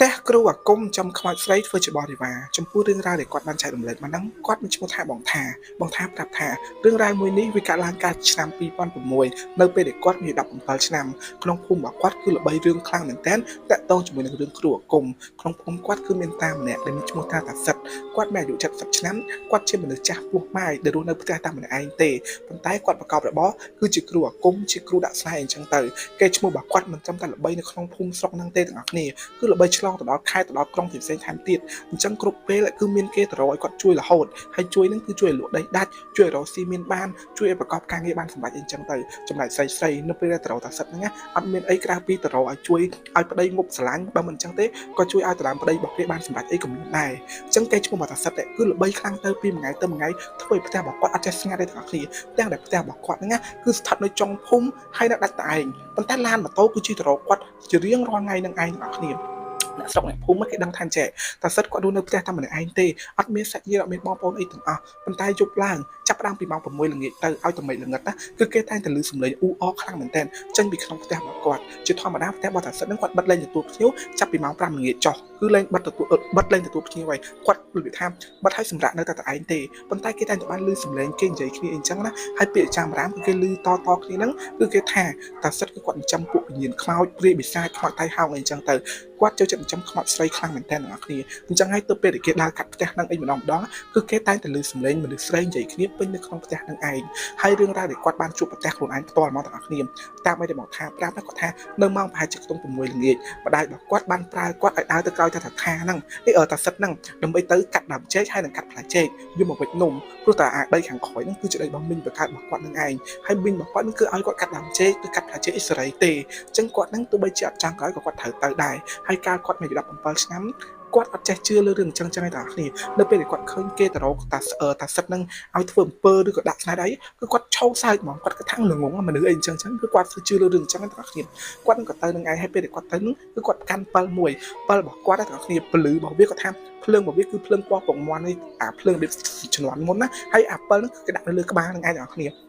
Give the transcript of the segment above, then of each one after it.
តែគ្រូអាគមចំខ្មោចស្រីធ្វើជាបរិវារចំពោះរឿងរ៉ាវដែលគាត់បានចែករំលែកមកហ្នឹងគាត់មានឈ្មោះថាបងថាប្រាប់ថារឿងរ៉ាវមួយនេះវាកើតឡើងកាលឆ្នាំ2006នៅពេលដែលគាត់មាន17ឆ្នាំក្នុងភូមិរបស់គាត់គឺល្បីរឿងខ្លាំងមែនទែនតាក់ទងជាមួយនឹងរឿងគ្រូអាគមក្នុងភូមិគាត់គឺមានតាម្នាក់ដែលមានឈ្មោះថាតាសិតគាត់មានអាយុ70ឆ្នាំគាត់ជាមនុស្សចាស់ពោះម៉ាយដែលរស់នៅផ្ទះតែម្នាក់ឯងទេប៉ុន្តែគាត់ប្រកបរបរគឺជាគ្រូអាគមជាគ្រូដាក់ស្នេហ៍អញ្ចឹងទៅគេឈ្មោះរបស់គាត់មិនត្រឹមតែល្បីនៅក្នុងភូមិស្រុកហ្នឹងទេទាំងអស់គ្នាគឺល្បីឆ្លងទៅដល់ខេត្តទៅដល់ក្រុងផ្សេងៗថែមទៀតអញ្ចឹងគ្រប់ពេលគឺមានគេទៅរកឲ្យគាត់ជួយរហូតហើយជួយនឹងគឺជួយលក់ដីដាច់ជួយរកស៊ីមានបានជួយឲ្យប្រកបការងារបានសម្រេចអីចឹងទៅចំណែកស្រីនៅពេលដែលទៅរកតាសិតហ្នឹងណាអត់មានអីក្រៅពីទៅរកឲ្យជួយឲ្យប្តីងប់ស្រឡាញ់បើមិនអញ្ចឹងទេក៏ជួយឲ្យតាមប្តីរបស់គេបានសម្រេចអីក៏មានដែរអញ្ចឹងគេឈ្មោះតាសិតគឺល្បីខ្លាំងទៅពីមួយថ្ងៃទៅមួយថ្ងៃធ្វើឲ្យផ្ទះរបស់គាត់អត់ចេះស្ងាត់ទេទាំងអស់គ្នាទាំងដែលផ្ទះរបស់គាត់ហ្នឹងណាគឺស្ថិតនៅចុងភូមិហើយនៅដាច់តែឯងប៉ុន្តែឡានម៉ូតូគឺជិះទៅរកគាត់ជារៀងរាល់ថ្ងៃនឹងឯងទាំងអស់គ្នាអ្នកស្រុកអ្នកភូមិគេដឹងថាចេះតាសិតគាត់រស់នៅផ្ទះតែម្នាក់ឯងទេអត់មានសាច់ញាតិអត់មានបងប្អូនអីទាំងអស់ប៉ុន្តែយប់ឡើងចាប់ផ្ដើមពីម៉ោង6ល្ងាចទៅឲ្យតែមេល្ងិតណាគឺគេតែងតែឮសំឡេងអ៊ូអរខ្លាំងមែនទែនចេញពីក្នុងផ្ទះរបស់គាត់ជាធម្មតាផ្ទះរបស់តាសិតហ្នឹងគាត់បិទលេងទទួលភ្ញៀវចាប់ពីម៉ោង5ល្ងាចចុះគឺលេងបិទលេងទទួលភ្ញៀវហើយគាត់និយាយថាបិទឲ្យសម្រាប់នៅតែឯងទេប៉ុន្តែគេតែងតែបានឮសំឡេងគេនិយាយគ្នាអញ្ចឹងណាហើយពាក្យចាំរាមគឺគេឮតគ្នាហ្នឹងគឺគេថាតាសិតគឺគាត់ចិញ្ចឹមពួកវិញ្ញាណខ្មោចព្រាយបិសាចខ្មោចតៃហោងអីអញ្ចឹងទៅគាត់ចូលចិត្តចិញ្ចឹមខ្មោចស្រីខ្លាំងមែនទែនអ្នកគ្នាអញ្ចឹងហើយទៅពេលដែលគេដើរកាត់ផ្ទះហ្នឹងអីម្ដងគឺគេតែងតែឮសំឡេងមនុស្សស្រីនិយាយគ្នាពេញនៅក្នុងផ្ទះហ្នឹងឯងហើយរឿងរ៉ាវដែលគាត់បានជួបប្រទះខ្លួនឯងផ្ទាល់មកទាំងអស់គ្នាតាមឲ្យតែមកថាប្រាប់គាត់ថានៅម៉ោងប្រហែលជាខ្ទង់6ល្ងាចម្ដាយរបស់គាត់បានប្រើគាត់ឲ្យដើរទៅក្រោយតាហ្នឹងតាសិតហ្នឹងដើម្បីទៅកាត់ដើមចេកហើយនឹងកាត់ផ្លែចេកយកមកវិចនំព្រោះតែអាដីខាងក្រោយហ្នឹងគឺជាដីរបស់មីងបកើតរបស់គាត់ហ្នឹងឯងហើយមីងរបស់គាត់ហ្នឹងគឺឲ្យគាត់កាត់ដើមចេកឬកាត់ផ្លែចេកអ៊ីសេរីទេអញ្ចឹងគាត់ហ្នឹងទោះបីជាអត់ចង់ក្រោយក៏គាត់ត្រូវទៅដែរហើយកាលគាត់មាន17ឆ្នាំគាត់អត់ចេះជឿលើរឿងអញ្ចឹងឯងទាំងអស់គ្នានៅពេលដែលគាត់ឃើញគេទៅរកតាសិតហ្នឹងឲ្យធ្វើអំពើឬក៏ដាក់ស្នេហ៍អីគឺគាត់ឆោតសើចហ្មងគាត់គិតថាល្ងងមនុស្សអីអញ្ចឹងគឺគាត់ជឿលើរឿងអញ្ចឹងទាំងអស់គ្នាគាត់នឹងក៏ទៅនឹងឯងហើយពេលដែលគាត់ទៅហ្នឹងគឺគាត់កាន់ពិលមួយពិលរបស់គាត់ទាំងអស់គ្នាពលឺរបស់វាគាត់ថាភ្លើងរបស់វាគឺភ្លើងពណ៌ពងមាន់នេះអាភ្លើងរបៀបជំនាន់មុនណាហើយអាពិលហ្នឹងគឺគេដាក់នៅលើក្បាលនឹងឯងទាំងអស់គ្នា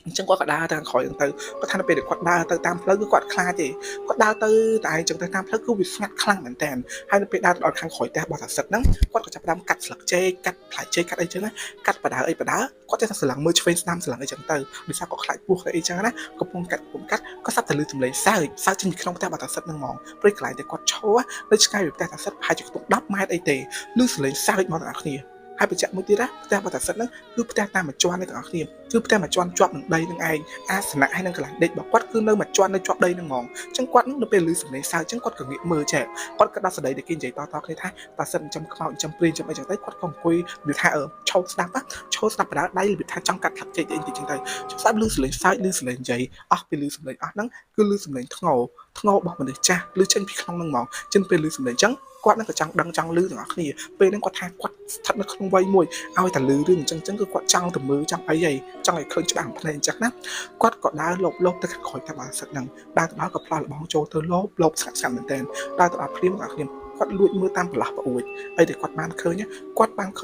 អញ្ចឹងគាត់ក៏ដើរទៅខាងក្រោយទៅគាត់ថានៅពេលដែលគាត់ដើរទៅតាមផ្លូវគឺគាត់ខ្លាចទេគាត់ដើរទៅតែឯងចឹងទៅតាមផ្លូវគឺវាស្ងាត់ខ្លាំងមែនតើហើយនៅពេលដើរទៅដល់ខាងក្រោយផ្ទះរបស់តាសិតហ្នឹងគាត់ក៏ចាប់ផ្ដើមកាត់ស្លឹកចេកកាត់ផ្លែចេកកាត់អីចឹងណាកាត់បដាអីបដាគាត់ចេះតែស្រឡឹងមើលឆ្វេងស្ដាំស្រឡឹងអីចឹងទៅដោយសារគាត់ខ្លាចពស់អីចឹងណាកំពុងកាត់ក៏សាប់តែលឺសំឡេងសើចចេញពីក្នុងផ្ទះរបស់តាសិតហ្នឹងហ្មងព្រោះកន្លែងដែលគាត់ឈរនៅឆ្ងាយពីផ្ទះតាសិតប្រហែលជាខ្ទង់10ម៉ែត្រអីទេលឺសំឡេងសើចមកទាំងអស់គ្នាហើយបញ្ជាក់មួយទៀតណាផ្ទះរបស់តាសិតហ្នឹងគឺផ្ទះតាមមួយជាន់នេះទាំងអស់គ្នាគឺផ្ទះមួយជាន់ជាប់នឹងដីនឹងឯងអាសនៈហើយនឹងកន្លែងដេករបស់គាត់គឺនៅមួយជាន់នៅជាប់ដីនឹងហ្មងអញ្ចឹងគាត់នៅពេលឮសំឡេងសើចអញ្ចឹងគាត់ក៏ងាកមើលចេះគាត់ក៏ដោះស្ដីដែលគេនិយាយតគ្នាថាតាសិតចំខ្មោចចំព្រាយចំអីចឹងទៅគាត់ក៏អង្គុយនិយាយថាឈោតស្ដាប់បដាដៃនិយាយថាចង់កាត់ផ្លាត់ចេកអីចឹងទៅស្ដាប់ឮសំឡេងសើចឮសំឡេងនិយាយអស់ពីឮសំឡេងអស់ហ្នឹងគឺឮសំឡេងធ្ងោរបស់មនុស្សចាស់ឮចេញពីក្នុងហ្នឹងហ្មងចឹងពេលឮសំឡេងអញ្ចឹងគាត់នឹងក៏ចង់ដឹងចង់ឮទាំងអស់គ្នាពេលហ្នឹងគាត់ថាគាត់ស្ថិតនៅក្នុងវ័យមួយឲ្យតែឮរឿងអញ្ចឹងគឺគាត់ចង់ទៅមើលចង់អីហីចង់ឲ្យឃើញច្បាស់ភ្នែកអញ្ចឹងណាគាត់ក៏ដើរលបទៅខាងក្រោយតាមអាសិតហ្នឹងដើរទៅដល់ក៏ផ្លាស់លបងចូលទៅលបស្ងាត់មែនតើដើរទៅដល់ព្រាមទាំងអស់គ្នាគាត់លួចមើលតាមប្រឡាស់ប្អួយអីដែលគាត់បានឃ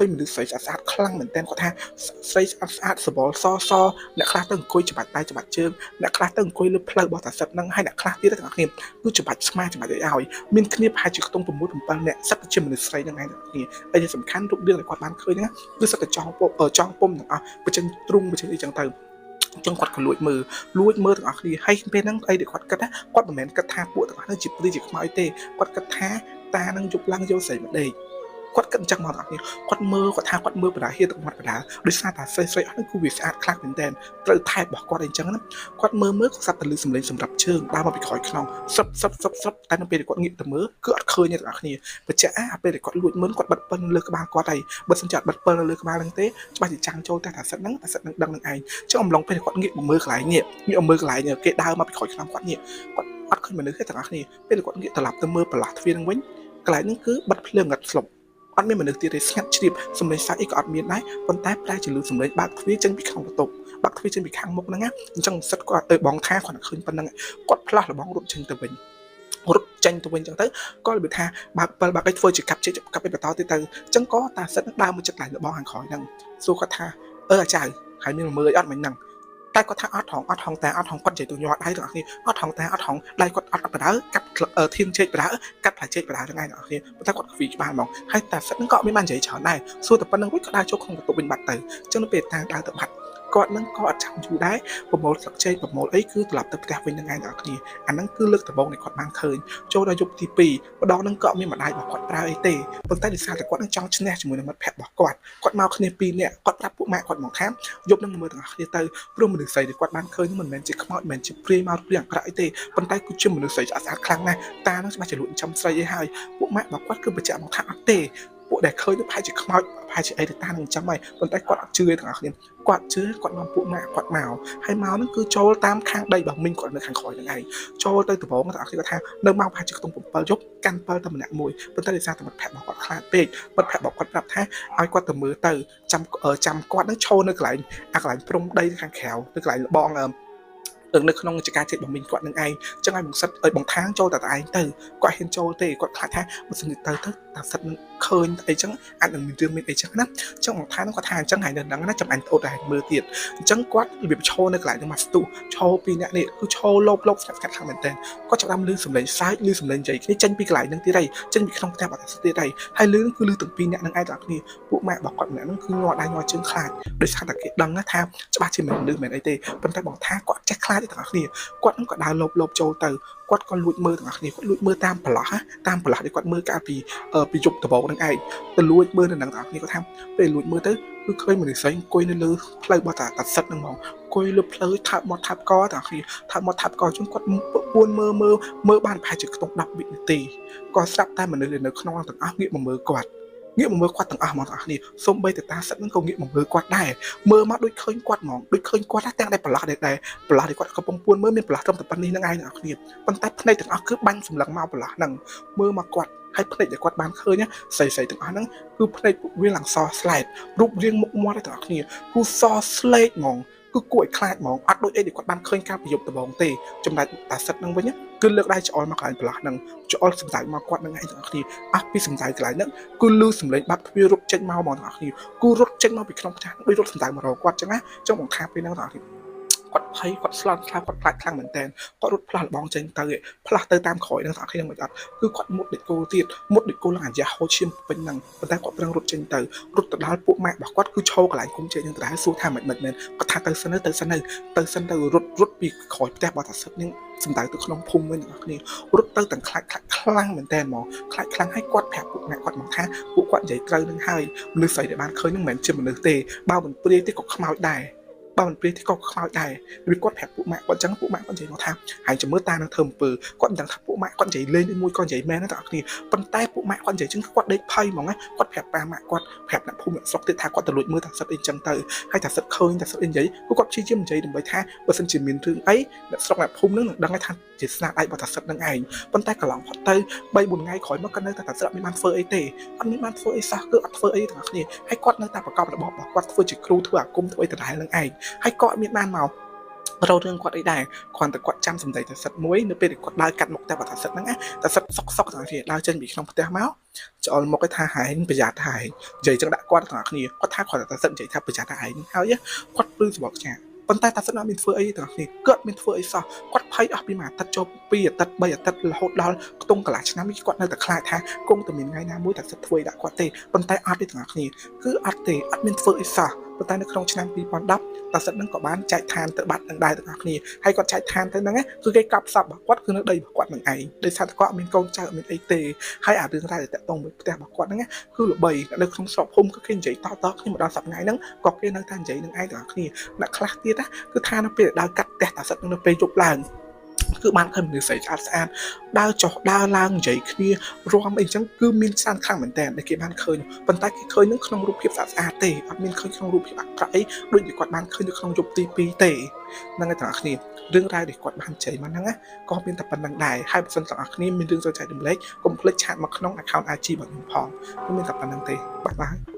ើញមនុស្សស្រីស្អាតខ្លាំងមែនតើគាត់ថាស្រីស្អាតសបល់សអ្នកខ្លះទៅអង្គុយច្បាច់ដៃច្បាច់ជើងអ្នកខ្លះទៅអង្គុយលើផ្លូវរបស់តាសិតហ្នឹងហើយអ្នកខ្លះទៀតទាំងអស់គ្នាគឺច្បាច់ស្មាច្បាច់ឲ្យមានគ្នាប្រហែលជាខ្ទង់6 7នាក់សិតតែជាមនុស្សស្រីហ្នឹងឯងទាំងអស់គ្នាហើយដែលសំខាន់រូបរាងដែលគាត់បានឃើញហ្នឹងគឺសិតតែចង់ពុំទាំងអស់បញ្ចេញទ្រុងបញ្ចេញអីចឹងទៅចឹងគាត់ក៏លួចមើលទាំងអស់គ្នាហើយពេលហ្នឹងអីដែលគាត់គិតណាគាត់មិនមែនគិតថាពួកទាំងអស់ហ្នឹងជាព្រាយជាខ្មោចទេគាត់គិតថាតានឹងយប់ឡើងយកស្រីមកដេកគាត់គិតអញ្ចឹងមកទាំងអស់គ្នាគាត់មើលបដាហៀទៅមាត់បដាដោយសារតែស្រីអស់ហ្នឹងគឺវាស្អាតខ្លាំងមែនតើត្រូវថែបរបស់គាត់អីចឹងណាគាត់មើលគាត់សាប់តែលឺសំឡេងសម្រាប់ជើងដើរមកពីក្រោយខ្នងសឹបតែនៅពេលគាត់ងាកទៅមើលគឺអត់ឃើញទេទាំងអស់គ្នាបញ្ជាក់ពេលដែលគាត់លួចមើលគាត់បិទពិលលើក្បាលគាត់ហើយបើមិនចាត់បិទពិលលើក្បាលហ្នឹងទេច្បាស់ជាចាំងចូលតែតាសិតហ្នឹងដឹងនឹងឯងចឹងអំឡុងពេលគាត់ងាកមកមើលកន្លែងនេះគេដើរមកពីក្រោយខ្នងគាត់នេះគាត់អត់ឃើញមនុស្សទេទាំងអស់គ្នាពេលគាត់ងាកត្រឡប់ទៅមើលប្រឡាស់ទ្វារហ្នឹងវិញកន្លែងហ្នឹងគឺបិទភ្លើងងាត់ស្លុបអត់មានមនុស្សទៀតទេស្ងាត់ជ្រាបសំឡេងសាច់អីក៏អត់មានដែរប៉ុន្តែប្រែជាលឺសំឡេងបើកទ្វារចេញពីក្នុងបន្ទប់បើកទ្វារចេញពីខាងមុខហ្នឹងណាអញ្ចឹងសិតគាត់បងថាគាត់ឃើញប៉ុណ្ណឹងគាត់ផ្លាស់លបងរត់ចេញទៅវិញអញ្ចឹងទៅក៏និយាយថាបើកអីធ្វើជាកាប់ឲ្យបន្តទៀតទៅអញ្ចឹងក៏តាសិតនឹងដើរមកចិត្តឡើងលបងខាងក្រោយហ្នឹងសួរគាត់ថាអាចារ្យហើយមានមើលអត់មិញហ្នឹង តែគាត់ថាអត់ថងតែអត់ថងគាត់និយាយទៅញាត់ដៃទាំងអស់គ្នាអត់ថងតែអត់ថងដៃគាត់អត់បដើកាត់ធៀងជែកបដើកាត់ផ្លែជែកបដើទាំងឯងទាំងអស់គ្នាប៉ុន្តែគាត់ខ្វីច្បាស់ហ្មងហើយតែសិតហ្នឹងក៏មានបាននិយាយច្រើនដែរសួរតែប៉ុណ្្នឹងវិញក៏ដើរចូលក្នុងបន្ទប់វិញបាត់ទៅអញ្ចឹងនៅពេលតាដើរទៅបាត់គាត់នឹងក៏អត់ចាំយូរដែរប្រមូលស្លឹកចេកប្រមូលអីគឺត្រឡប់ទៅផ្ទះវិញនឹងឯងទាំងអស់គ្នាអាហ្នឹងគឺលើកដំបូងនៃគាត់បានឃើញចូលដល់យប់ទី2ម្ដងហ្នឹងក៏មានម្ដាយរបស់គាត់ប្រើអីទេប៉ុន្តែដោយសារតែគាត់នឹងចង់ឈ្នះជាមួយនឹងមិត្តភក្តិរបស់គាត់មកគ្នា2នាក់គាត់ប្រាប់ពួកម៉ាក់គាត់មកថាយប់ហ្នឹងមើលទាំងអស់គ្នាទៅព្រោះមនុស្សស្រីដែលគាត់បានឃើញហ្នឹងមិនមែនជាខ្មោចមិនមែនជាព្រាយមកព្រាយអាក្រក់អីទេប៉ុន្តែគឺជាមនុស្សស្រីស្អាតខ្លាំងណាស់តាហ្នឹងច្បាស់ជាលួចចំស្រីអីហើយពួកម៉ាក់របស់គាត់គឺបញ្ជាក់មកថាអត់ទេពួកដែលឃើញទៅប្រហែលជាខ្មោចប្រហែលជាអីទៅតានឹងអញ្ចឹងហើយប៉ុន្តែគាត់អត់ជឿទេទាំងអស់គ្នាគាត់ជឿគាត់នាំពួកម៉ាក់គាត់មកហើយមកហ្នឹងគឺចូលតាមខាងដីរបស់មីងគាត់នៅខាងក្រោយហ្នឹងឯងចូលទៅដំបងទាំងអស់គ្នាគាត់ថានៅមកប្រហែលជាខ្ទង់7យប់កាន់7តែម្នាក់មួយប៉ុន្តែដោយសារតែមិត្តភក្តិរបស់គាត់ខ្លាចពេកមិត្តភក្តិរបស់គាត់ប្រាប់ថាឲ្យគាត់ទៅមើលទៅចាំគាត់នឹងឈរនៅកន្លែងព្រំដីខាងក្រៅនៅកន្លែងលបងនៅក្នុងចការចិត្តរបស់មីងគាត់នឹងឯងចឹងឲ្យបង្សិតឲ្យបង្ខាងចូលតែឯងទៅគាត់ហ៊ានចូលទេគាត់ខ្លាចថាបើសិនទៅតាសិតនឹងឃើញអីចឹងអាចនឹងមានរឿងមានអីចឹងណាចឹងបង្ខាងគាត់ថាអញ្ចឹងហើយនៅហ្នឹងណាចាំអញទៅអូតឲ្យមើលទៀតអញ្ចឹងគាត់របៀបឈរនៅកន្លែងហ្នឹងមកស្ទុះឈរពីរនាក់នេះគឺឈរលោបស្កាត់ខាងមែនតើគាត់ចាប់ដើមលឺសំឡេងសើចលឺសំឡេងជ័យគ្នាចេញពីកន្លែងហ្នឹងទៀតចេញពីក្នុងផ្ទះបាត់ទៀតហើយលឺគឺលឺទាំងពីរនាក់ហ្នឹងឯងទាំងគ្នាពួកម៉ែរបស់គាត់ម្នាក់ហ្នឹងគឺញ័រដៃញ័រជើងខ្លាចដោយសារតែគេដឹងថាច្បាស់ជាមិនលឺមែនអីទេប៉ុន្តែបងថាគាត់ចេះខ្លាចទាំងគ្នាគាត់នឹងក៏ដើរលោបចូលទៅគាត់ក៏លួចមើលទាំងអស់គ្នាគាត់លួចមើលតាមប្រឡោះដែលគាត់មើលកាលពីយប់ដំបូងនឹងឯងទៅលួចមើលនៅនឹងទាំងអស់គ្នាគាត់ថាពេលលួចមើលទៅគឺឃើញមនុស្សស្រីអង្គុយនៅលើផ្លូវរបស់តាសិតហ្នឹងហ្មងអង្គុយលើផ្លូវថាបមាត់ថាបកទាំងអស់គ្នាថាបមាត់ថាបកជុំគាត់ពួនមើលបានប្រហែលជាខ្ទង់10វិនាទីគាត់ស្រាប់តែមនុស្សនៅក្នុងទាំងអស់ងាកមកមើលគាត់ទាំងអស់ហ្មងទាំងអស់គ្នាសូម្បីតែតាសិតហ្នឹងក៏ងាកមកមើលគាត់ដែរមើលមកដូចឃើញគាត់ហ្មងដូចឃើញគាត់ទាំងតែប្រឡោះដែរប្រឡោះដែលគាត់កំពុងពួនមើលមានប្រឡោះត្រឹមតែប៉ុណ្្នេះហ្នឹងឯងទាំងអស់គ្នាប៉ុន្តែភ្នែកទាំងអស់គឺបាញ់សម្លឹងមកប្រឡោះហ្នឹងមើលមកគាត់ហើយភ្នែកដែលគាត់បានឃើញស្រីទាំងអស់ហ្នឹងគឺភ្នែកពួកវាឡើងសស្លែតរូបរាងមុខមាត់ទាំងអស់គ្នាគឺសស្លេកហ្មងគឺគួរឲ្យខ្លាចហ្មងអត់ដូចអីដែលគាត់បានឃើញកាលពីយប់ដំបូងទេចំណែកតាសិតហ្នឹងវិញគឺលើកដៃច្អល់មកកន្លែងប្រឡោះហ្នឹងច្អល់សំដៅមកគាត់ហ្នឹងឯងទាំងអស់គ្នាអស់ពីសំដៅកន្លែងហ្នឹងគឺលឺសំឡេងបាត់ទ្វាររត់ចេញមកទាំងអស់គ្នាគឺរត់ចេញមកពីក្នុងផ្ទះដូចរត់សំដៅមករកគាត់ចឹងណាចឹងបង្ខាពេលហ្នឹងទាំងអស់គ្នាគាត់ភ័យគាត់ស្លន់ខ្លាចខ្លាំងមែនតើគាត់រត់ផ្លាស់លបងចេញទៅផ្លាស់ទៅតាមក្រោយនឹងទាំងអស់គ្នាមិនអត់គឺគាត់មុតដូចគោទៀតមុតដូចគោឡើងអាយ៉ាហូឈាមពេញហ្នឹងប៉ុន្តែគាត់ប្រឹងរត់ចេញទៅរត់ទៅដល់ពួកម៉ាក់របស់គាត់គឺឈរកន្លែងគុំជែកនឹងដដែលសួរថាមិនមែនគាត់ថាទៅសិនទៅរត់ពីក្រោយផ្ទះរបស់តាសិតនឹងសំដៅទៅក្នុងភូមិវិញទាំងអស់គ្នារត់ទៅទាំងខ្លាំងមែនតើហ្មងខ្លាចខ្លាំងឲ្យគាត់ប្រាប់ពួកម៉ាក់គាត់មកថាពួកគាត់និយាយត្រូវនឹងហើយមនុស្សស្រីដែលបានឃើញនឹងមិនមែនជាមនុស្សទេបើមិនព្រាយទេក៏ខ្មោចដែរបើមិនព្រាយទេក៏ខ្មោចដែរvìគាត់ប្រាប់ពួកម៉ាក់គាត់ចឹងពួកម៉ាក់គាត់និយាយមកថាហើយចាំមើលតានឹងធ្វើអំពើគាត់មិនដឹងថាពួកម៉ាក់គាត់និយាយលេងមួយគាត់និយាយមែនណាទាំងអស់គ្នាប៉ុន្តែពួកម៉ាក់គាត់និយាយចឹងគាត់ដេកភ័យហ្មងណាគាត់ប្រាប់ប៉ាម៉ាក់គាត់ប្រាប់អ្នកភូមិអ្នកស្រុកទៀតថាគាត់ទៅលួចមើលតាសិតអីចឹងទៅហើយតាសិតឃើញតាសិតអីនិយាយគាត់ព្យាយាមនិយាយដើម្បីថាបើសិនជាមានរឿងអីអ្នកស្រុកអ្នកភូមិនឹងនឹងដឹងថាជាស្នាដៃរបស់តាសិតនឹងឯងប៉ុន្តែកន្លងផុតទៅ3-4ថ្ងៃក្រោយមកគាត់នៅតែតាសិតមានបានធ្វើអីទេអត់មានបានធ្វើអីសោះគឺអត់ធ្វើអីទាំងអស់គ្នាហើយគាត់នៅតែប្រកបរបររបស់គាត់ធ្វើជាគ្រូធ្វើអាគមធ្វើអីដដែលនឹងឯងហើយក៏មានបានមករករឿងគាត់អីដែរគ្រាន់តែគាត់ចាំសម្ដីតាសិតមួយនៅពេលដែលគាត់ដើរកាត់មុខតែតាសិតហ្នឹងណាតាសិតសុកទាំងគ្នាដើរចេញពីក្នុងផ្ទះមកច្អល់មុខឲ្យថាហែងប្រយ័ត្នថាហែងនិយាយចឹងដាក់គាត់ទាំងគ្នាគាត់ថាគាត់តាសិតនិយាយថាប្រយ័ត្នថាហែងហើយគាត់ព្រឺសម្បកចាប៉ុន្តែតាសិតអត់មានធ្វើអីទាំងគ្នាគាត់មានធ្វើអីសោះគាត់ភ័យអស់ពីមួយអាទិត្យចូល2អាទិត្យ3អាទិត្យរហូតដល់ខ្ទង់កន្លះឆ្នាំនេះគាត់នៅតែខ្លាចថាគង់តែមានថ្ងៃណាមួយតាសិតធ្វើដាក់គាត់ទេប៉ុន្តែអត់ទេទាំងគ្នាគឺអត់ទេអត់មានធ្វើអីសោះប៉ុន្តែនៅក្នុងឆ្នាំ2010តាសិតនឹងក៏បានចែកឋានទៅបាត់នឹងដែរទាំងអស់គ្នាហើយគាត់ចែកឋានទៅហ្នឹងគឺគេកាប់សពរបស់គាត់គឺនៅដីរបស់គាត់នឹងឯងដោយសារតែគាត់មានកូនចៅមានអីទេហើយអារឿងរ៉ាវដែលតាក់ទងមួយផ្ទះរបស់គាត់ហ្នឹងគឺល្បីនៅក្នុងស្រុកភូមិគឺគេនិយាយតគ្នាមកដល់សប្តាហ៍ថ្ងៃហ្នឹងក៏គេនៅតែនិយាយនឹងឯងទាំងអស់គ្នាអ្នកខ្លះទៀតគឺថានៅពេលដើរកាត់ផ្ទះតាសិតនឹងនៅពេលយប់ឡើងគឺបានឃើញមនុស្សស្រីស្អាតដើរចុះដើរឡើងនិយាយគ្នារួមអីចឹងគឺមានស្អាតខ្លាំងមែនតើដែលគេបានឃើញប៉ុន្តែគេឃើញនឹងក្នុងរូបភាពស្អាតទេអត់មានឃើញក្នុងរូបភាពអាក្រក់អីដូចដែលគាត់បានឃើញនៅក្នុងយប់ទី2ទេហ្នឹងហើយទាំងអស់គ្នារឿងរ៉ាវដែលគាត់បានចែកមកហ្នឹងក៏មានតែប៉ុណ្្នឹងដែរហើយបើសិនទាំងអស់គ្នាមានរឿងចូលចែករំលែកកុំភ្លេចឆាតមកក្នុង account IG របស់ខ្ញុំផងគឺមានតែប៉ុណ្្នឹងទេបាយបាយ